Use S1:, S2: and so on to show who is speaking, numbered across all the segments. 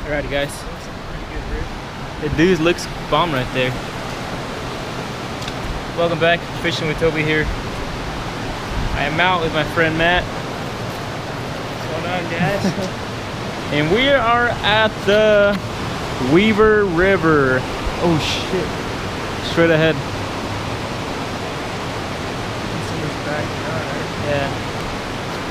S1: Alrighty, guys. The dude looks bomb right there. Welcome back, fishing with Toby here. I am out with my friend Matt.
S2: What's going on, guys?
S1: And we are at the Weaver River. Oh shit. Straight ahead. Yeah.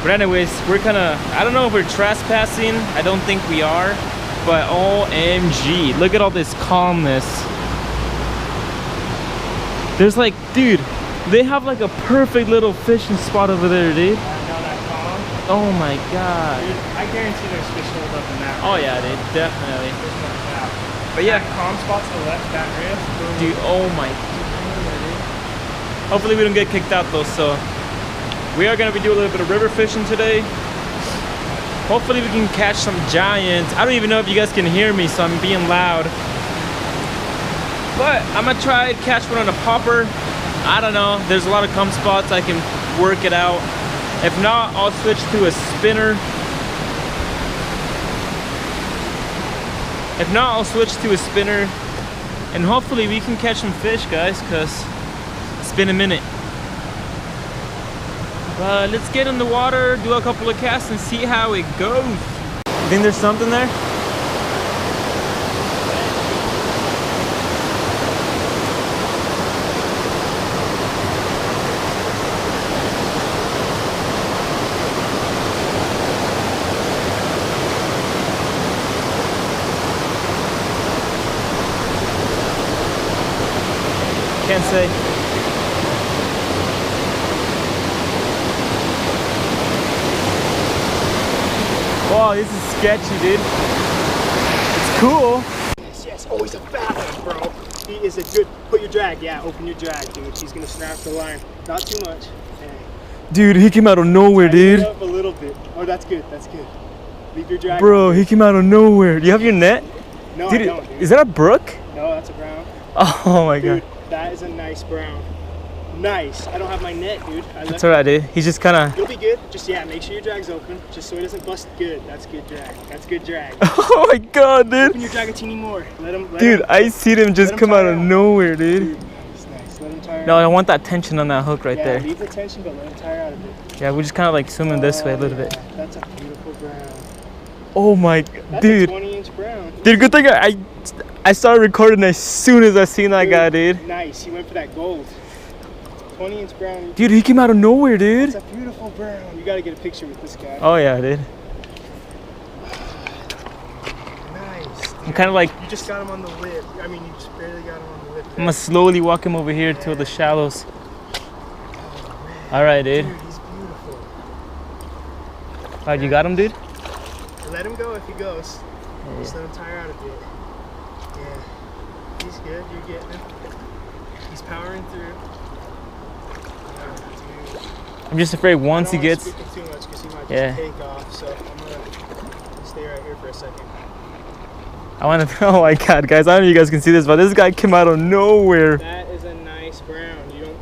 S1: But anyways, we're kinda, I don't know if we're trespassing. I don't think we are. But OMG, look at all this calmness. There's like, dude, they have like a perfect little fishing spot over there, dude.
S2: I know that calm.
S1: Oh my god.
S2: Dude, I guarantee there's fish holed up in that.
S1: Oh yeah, dude, definitely.
S2: There's no doubt.
S1: But yeah,
S2: that calm spot to the left, that rift.
S1: dude, oh my god. Hopefully we don't get kicked out though, so we are gonna be doing a little bit of river fishing today. Hopefully we can catch some giants. I don't even know if you guys can hear me, so I'm being loud. But I'm gonna try to catch one on a popper. I don't know, there's a lot of cum spots, I can work it out. If not, I'll switch to a spinner. If not, I'll switch to a spinner. And hopefully we can catch some fish, guys, because it's been a minute. But let's get in the water, do a couple of casts, and see how it goes. You think there's something there? Can't say. Wow, this is sketchy, dude. It's cool.
S2: Yes, oh, he's a fat one, bro. He is a good, put your drag, yeah, open your drag, dude. He's gonna snap the line. Not too much. Hey.
S1: Dude, he came out of nowhere, dude.
S2: Up a little bit. Oh, that's good, that's good. Leave your drag.
S1: Bro, he came out of nowhere. Do you have your net?
S2: No,
S1: dude,
S2: I don't, dude.
S1: Is that a brook?
S2: No, that's a brown.
S1: Oh my
S2: Dude,
S1: god.
S2: that is a nice brown. Nice. I don't have my net, dude.
S1: It's alright, dude. He's just kind of...
S2: You'll be good. Just, yeah, make sure your drag's open, just so it doesn't bust. Good. That's good drag. That's good drag.
S1: Oh my god, dude.
S2: Open your drag a teeny more. Let him.
S1: Dude, I see him just come out of nowhere, dude.
S2: That's nice. Let him tire.
S1: No, I want that tension on that hook right
S2: Yeah,
S1: there.
S2: leave the tension, but let him tire out of it.
S1: Yeah, we're just kind of like swimming this way a little
S2: yeah.
S1: bit.
S2: That's a beautiful brown.
S1: Oh my,
S2: That's
S1: dude.
S2: a 20-inch brown.
S1: Dude, good thing I started recording as soon as I seen that guy, dude.
S2: Nice. He went for that gold. 20-inch brown.
S1: Dude, he came out of nowhere, dude.
S2: That's a beautiful brown. You gotta get a picture with this guy.
S1: Oh yeah, dude.
S2: Nice. Dude.
S1: I'm kind of like...
S2: You just got him on the lip. I mean, you just barely got him on the lip.
S1: I'm gonna slowly walk him over here to the shallows.
S2: Oh,
S1: Alright, dude.
S2: Dude, he's beautiful.
S1: Alright, you got him, dude?
S2: Let him go if he goes.
S1: Yeah.
S2: Just let him tire out a bit. Yeah. He's good. You're getting him. He's powering through.
S1: I'm just afraid once he gets...
S2: Too much because he might
S1: yeah.
S2: just take off, so I'm gonna stay right here for a second.
S1: I want to... Oh my god, guys. I don't know if you guys can see this, but this guy came out of nowhere.
S2: That is a nice brown. You don't...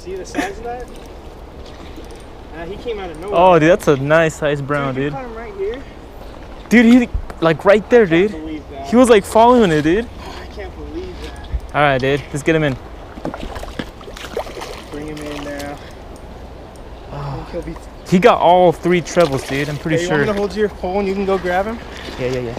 S2: See the size of that? He came out of nowhere.
S1: Oh, dude, that's a nice size brown,
S2: dude. You
S1: dude.
S2: caught him right here?
S1: Dude, he... Like, right there, dude.
S2: I can't believe that.
S1: He was, like, following it, dude.
S2: I can't believe that.
S1: Alright, dude. Let's get him in.
S2: Bring him in now.
S1: Oh.
S2: He'll be...
S1: He got all 3 trebles, dude. I'm pretty sure.
S2: You want me to hold your pole and you can go grab him?
S1: Yeah.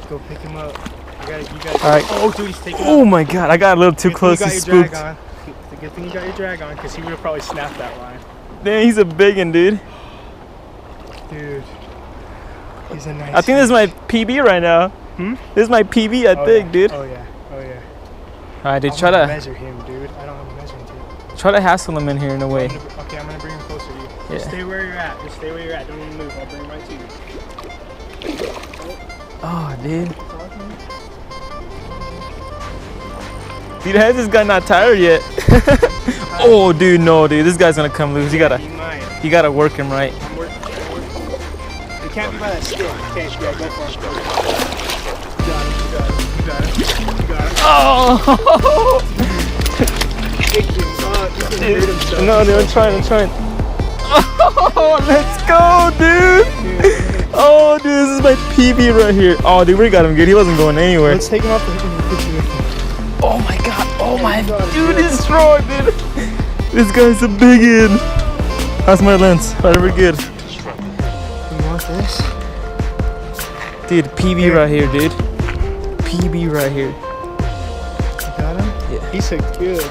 S2: Go pick him up. You gotta.
S1: All right.
S2: Oh, dude, he's taking.
S1: Oh my god, I got a little too close to spooked.
S2: It's a good thing you got your drag on, because he would have probably snapped that line.
S1: Dang, he's a big one, dude.
S2: Dude, he's a nice.
S1: I think this is my PB right now. This is my PB, I think, dude.
S2: Oh yeah.
S1: All right, dude,
S2: try to measure him, dude. I don't want to measure him, dude.
S1: Try to hassle him in here in a way.
S2: Okay, I'm gonna bring him closer to you.
S1: Yeah.
S2: Just stay where you're at. Don't even move. I'll bring him right to you.
S1: Oh, dude. Dude, has this guy not tired yet? Oh, dude, no, dude. This guy's gonna come loose. You gotta work him right.
S2: I'm working. It can't be by that stick. Okay, yeah, go for it. You got it.
S1: Oh!
S2: No,
S1: dude, I'm trying. Oh, let's go, dude! Oh, dude, this is my PB right here. Oh, dude, we got him good. He wasn't going anywhere.
S2: Let's take him off the picture.
S1: Oh my god. Oh my dude, he's strong, dude. This guy's a big one. How's my lens? Whatever, good.
S2: You want this?
S1: Dude, PB right here, dude. PB right here.
S2: You got him?
S1: Yeah.
S2: He's so good.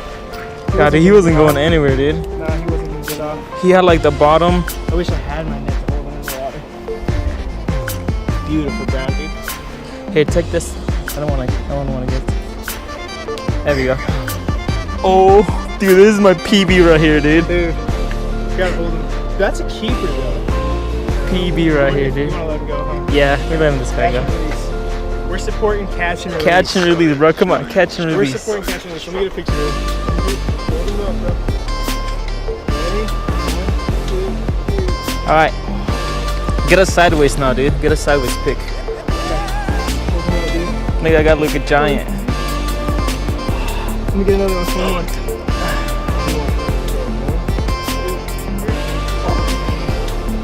S1: God, dude, he wasn't going anywhere, dude.
S2: Nah, he wasn't gonna get off.
S1: He had like the bottom.
S2: I wish I had my net to hold him in the water. Beautiful brown, dude.
S1: Here, take this. I don't want to get. There we go. Oh, dude, this is my PB right here, dude.
S2: Dude, you gotta hold him. That's a keeper, though.
S1: PB right here, dude.
S2: You wanna let him go, huh?
S1: Yeah, we let him this guy go.
S2: We're supporting catch and release.
S1: Catch and release, bro. Come on, catch and release.
S2: We're supporting catch and release. Let me get a picture of it. Hold him up, bro. Ready? 1, 2, 3.
S1: All right. Get us sideways now, dude. Get a sideways pick. Nigga, I gotta look a giant.
S2: Let me get another one.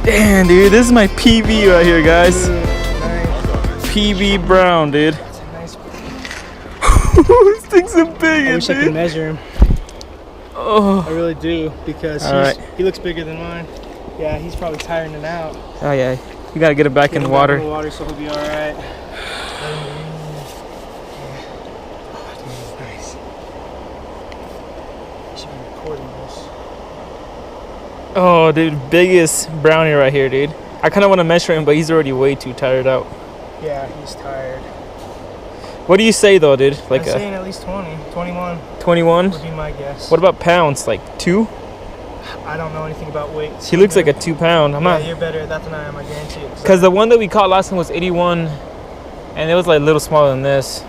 S1: Damn, dude, this is my PB right here, guys.
S2: Dude, nice.
S1: PB Brown, dude.
S2: That's a nice one.
S1: This thing's a big
S2: I
S1: one,
S2: wish I could
S1: dude.
S2: measure him.
S1: Oh.
S2: I really do, because he looks bigger than mine. Yeah, he's probably tiring it out.
S1: Oh yeah, you gotta get it back in the water.
S2: In the water, so he'll be all right. Nice. I should be recording this.
S1: Oh, dude, biggest brownie right here, dude. I kind of want to measure him, but he's already way too tired out.
S2: Yeah, he's tired.
S1: What do you say though, dude? Like
S2: I'm saying at least 20, 21
S1: 21?
S2: would be my guess.
S1: What about pounds? Like 2?
S2: I don't know anything about weights.
S1: He looks like a 2 pound. I'm
S2: Yeah,
S1: not.
S2: you're better at that than I am, I guarantee it.
S1: Because the one that we caught last time was 81, and it was like a little smaller than this.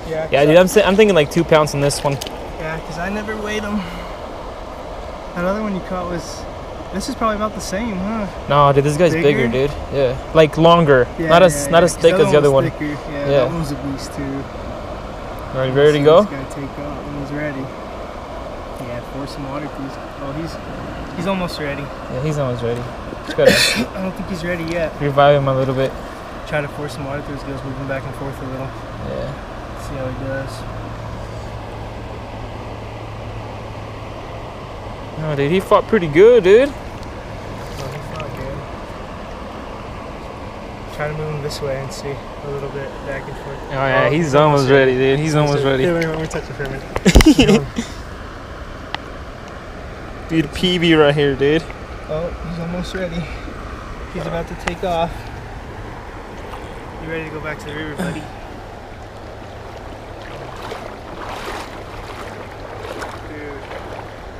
S2: Yeah,
S1: Yeah, dude, I'm thinking like 2 pounds on this one.
S2: Yeah, because I never weighed them. That other one you caught was. This is probably about the same, huh?
S1: No, dude, this guy's bigger,
S2: Bigger?
S1: dude. Yeah, like longer.
S2: Yeah,
S1: not as thick as the other one.
S2: Thicker. Yeah,
S1: Yeah.
S2: that one was a beast too.
S1: Are you ready to go?
S2: This guy take off when he's ready. Yeah, pour some water, please. Oh, he's almost ready.
S1: Yeah, he's almost ready. Just gotta
S2: I don't think he's ready yet.
S1: revive him a little bit.
S2: Try to force some water through his gills, move him back and forth a little.
S1: Yeah.
S2: See how he does.
S1: No, dude, he fought pretty good, dude.
S2: Oh, he's not good. Try to move him this way and see a little bit back and forth.
S1: Oh yeah, he's almost ready, dude. He's almost ready.
S2: Here, let me touch it for a minute.
S1: Dude, PB right here, dude.
S2: Oh, he's almost ready. He's about to take off. You ready to go back to the river, buddy?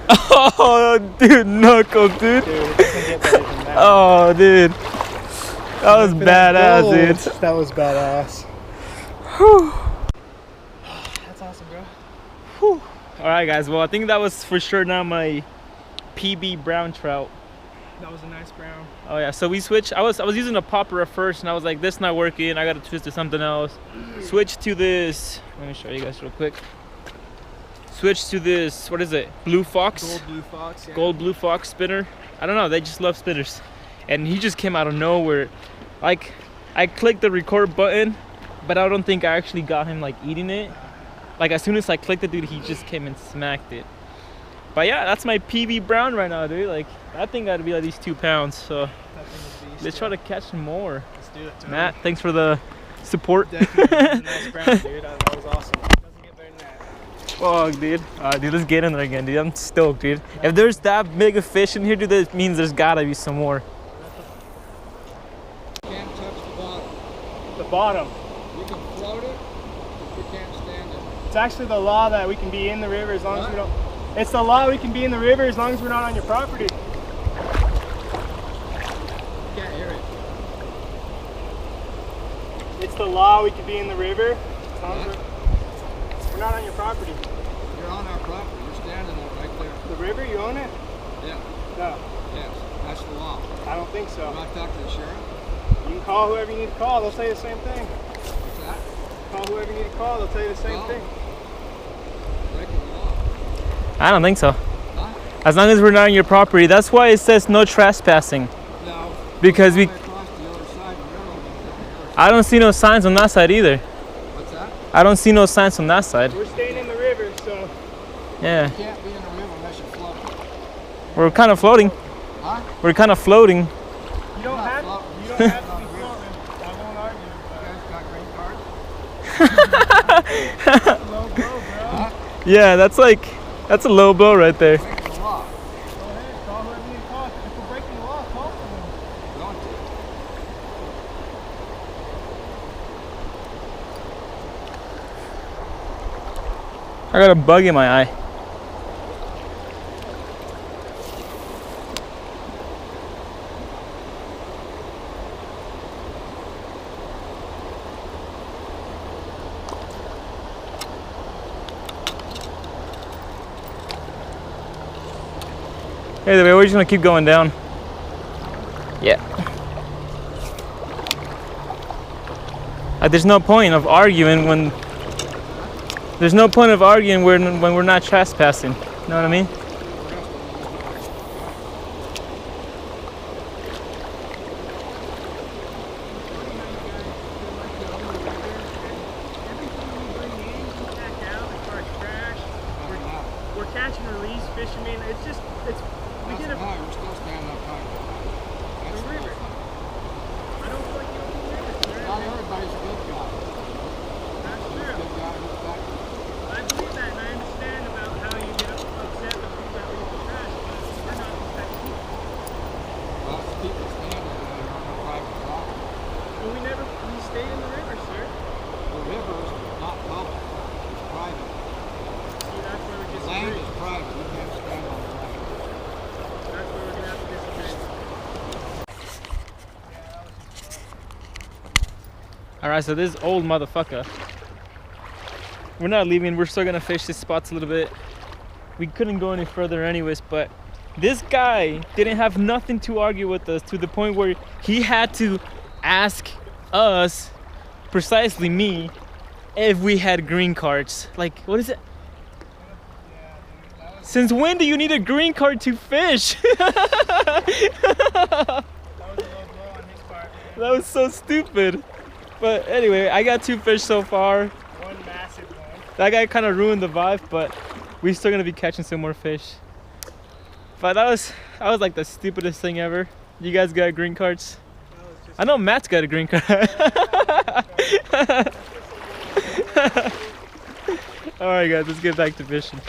S1: Oh, dude, knuckle, dude.
S2: Dude, it doesn't get better than that.
S1: Oh, dude. That was badass, dude.
S2: That was badass.
S1: Whew.
S2: That's awesome, bro.
S1: Whew. All right, guys. Well, I think that was for sure now my PB brown trout.
S2: That was a nice brown.
S1: Oh yeah. So we switched. I was using a popper at first, and I was like, this not working. I got to twist to something else. Switch to this. Let me show you guys real quick. Switch to this. What is it? Blue Fox.
S2: Gold blue fox. Yeah.
S1: Gold blue fox spinner. I don't know. They just love spinners. And he just came out of nowhere. Like, I clicked the record button, but I don't think I actually got him like eating it. Like as soon as I clicked it, dude, he just came and smacked it. But yeah, that's my PB brown right now, dude. Like that thing got to be at least 2 pounds. So
S2: That thing is a beast,
S1: let's try to catch more.
S2: Let's do it, Tobi.
S1: Matt, thanks for the support.
S2: Definitely. That was a nice brown, dude. That was awesome. Doesn't get better than that.
S1: Fuck, dude. Dude, let's get in there again, dude. I'm stoked, dude. If there's that big a fish in here, dude, that means there's gotta be some more.
S3: Can't touch the bottom.
S2: The bottom.
S3: You can float it, but you can't stand it.
S2: It's actually the law that we can be in the river as long as we don't. It's the law we can be in the river as long as we're not on your property.
S3: You can't hear it.
S2: It's the law we can be in the river as long as we're not on your property.
S3: You're on our property. You're standing out right there.
S2: The river, you own it?
S3: Yeah.
S2: No,
S3: Yes. That's the law.
S2: I don't think
S3: You
S2: so.
S3: want to talk to the sheriff?
S2: You can call whoever you need to call. They'll say the same thing.
S3: What's that?
S2: Call whoever you need to call. They'll tell you the same
S3: Oh.
S2: thing.
S3: Breaking the law.
S1: I don't think so.
S3: Huh?
S1: As long as we're not on your property. That's why it says no trespassing.
S3: No.
S1: Because we...
S3: Across the other side of the railroad
S1: I don't see no signs on that side either.
S3: What's that?
S1: I don't see no signs on that side.
S2: We're staying in the river, so.
S1: Yeah.
S3: You can't be in the river unless you're floating.
S1: We're kind of floating.
S3: Huh?
S1: We're kind of floating.
S2: You don't have to be floating. I won't argue.
S3: You guys got green cards?
S2: Low blow, bro.
S3: Huh?
S1: Yeah, that's a low blow right there.
S3: Breaking the law.
S2: Go ahead, call whoever you call. If we're breaking the law, call someone.
S3: Going to.
S1: I got a bug in my eye. Hey, we're just gonna keep going down. Yeah. There's no point of arguing when we're not trespassing. You know what I mean?
S2: We're catch and release fish. I mean, we get a
S3: We're still standing up high. That's the
S2: river. I don't feel like you open the river, sir.
S3: Not everybody's a good guy.
S2: That's
S3: Good
S2: true.
S3: guy who's back.
S2: I believe that, and I understand about how you get upset with people that leave the trash, but we're not these type of people.
S3: Well, it's people standing there on the private property.
S2: But we stayed in the river, sir.
S3: The river is not public. It's private.
S2: See, that's where we
S3: Land
S2: disagree.
S3: is private. You can't stand on the land.
S2: That's where we're gonna have to disagree.
S1: Alright, so this old motherfucker. We're not leaving, we're still gonna fish these spots a little bit. We couldn't go any further anyways, but this guy didn't have nothing to argue with us to the point where he had to ask us, precisely me, if we had green cards. Like, what is it? Since when do you need a green card to fish?
S2: That was a low blow on his part, man.
S1: That was so stupid. But anyway, I got 2 fish so far.
S2: One massive one.
S1: That guy kind of ruined the vibe, but we're still gonna be catching some more fish. But that was like the stupidest thing ever. You guys got green cards? I know Matt's got a green card. Alright guys, let's get back to fishing.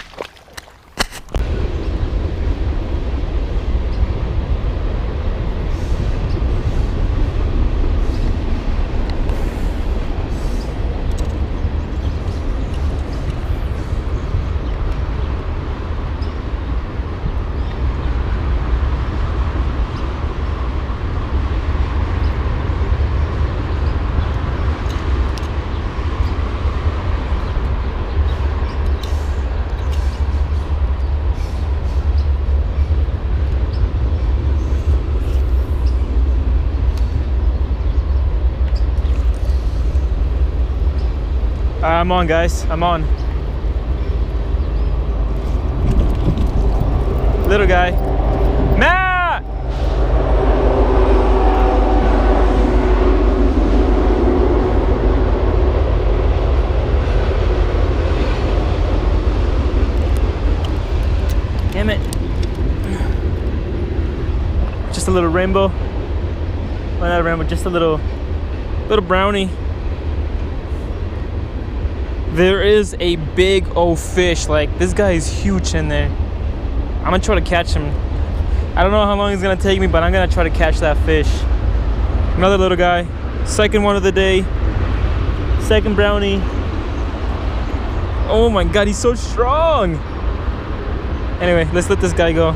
S1: I'm on, guys. I'm on. Little guy. Matt! Damn it. Just a little rainbow. Well, not a rainbow, just a little brownie. There is a big old fish. Like, this guy is huge in there. I'm gonna try to catch him. I don't know how long it's gonna take me, but I'm gonna try to catch that fish. Another little guy. Second one of the day. Second brownie. Oh my god, he's so strong. Anyway, let's let this guy go.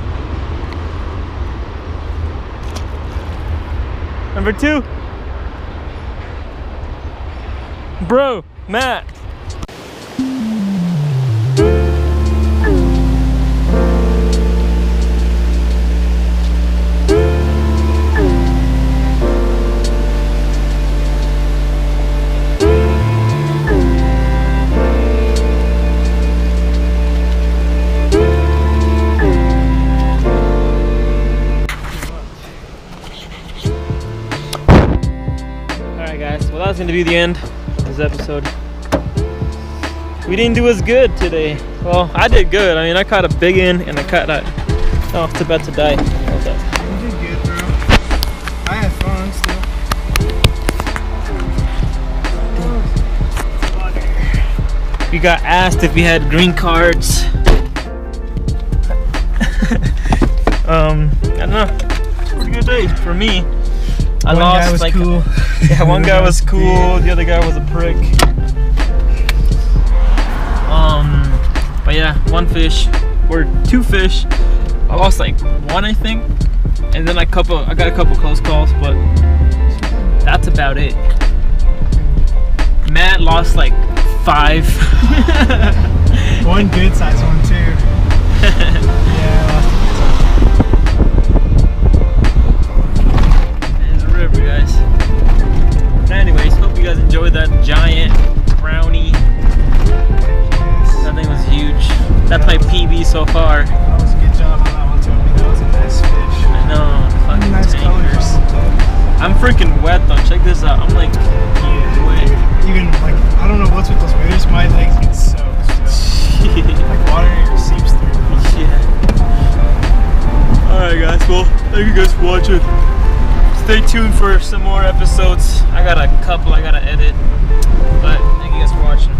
S1: Number 2. Bro, Matt. Alright guys, well that's gonna be the end of this episode. We didn't do as good today. Well, I did good. I mean, I caught a big one and I caught that. Oh, it's about to die.
S2: You did good, bro. I had fun still.
S1: We got asked if we had green cards. I don't know. It was a good day for me. I
S2: One
S1: lost.
S2: guy was
S1: like,
S2: cool.
S1: Yeah, one guy was cool. The other guy was a prick. But yeah, one fish or two fish. I lost like one, I think, and then I got a couple close calls, but that's about it. Matt lost like 5.
S2: One good size one too. Yeah, I lost a good size.
S1: There's a river, guys. But anyways, hope you guys enjoyed that giant brownie. That thing was huge. That's my PB so far.
S2: That was a good job on that one, Toby. That was a nice fish.
S1: I know, fucking
S2: Nice
S1: tankers.
S2: colors.
S1: I'm freaking wet though. Check this out. I'm like wet.
S2: Even like, I don't know what's with those waders. My legs get soaked. Like water seeps through.
S1: Yeah. Alright guys, well, thank you guys for watching. Stay tuned for some more episodes. I got a couple I gotta edit. But thank you guys for watching.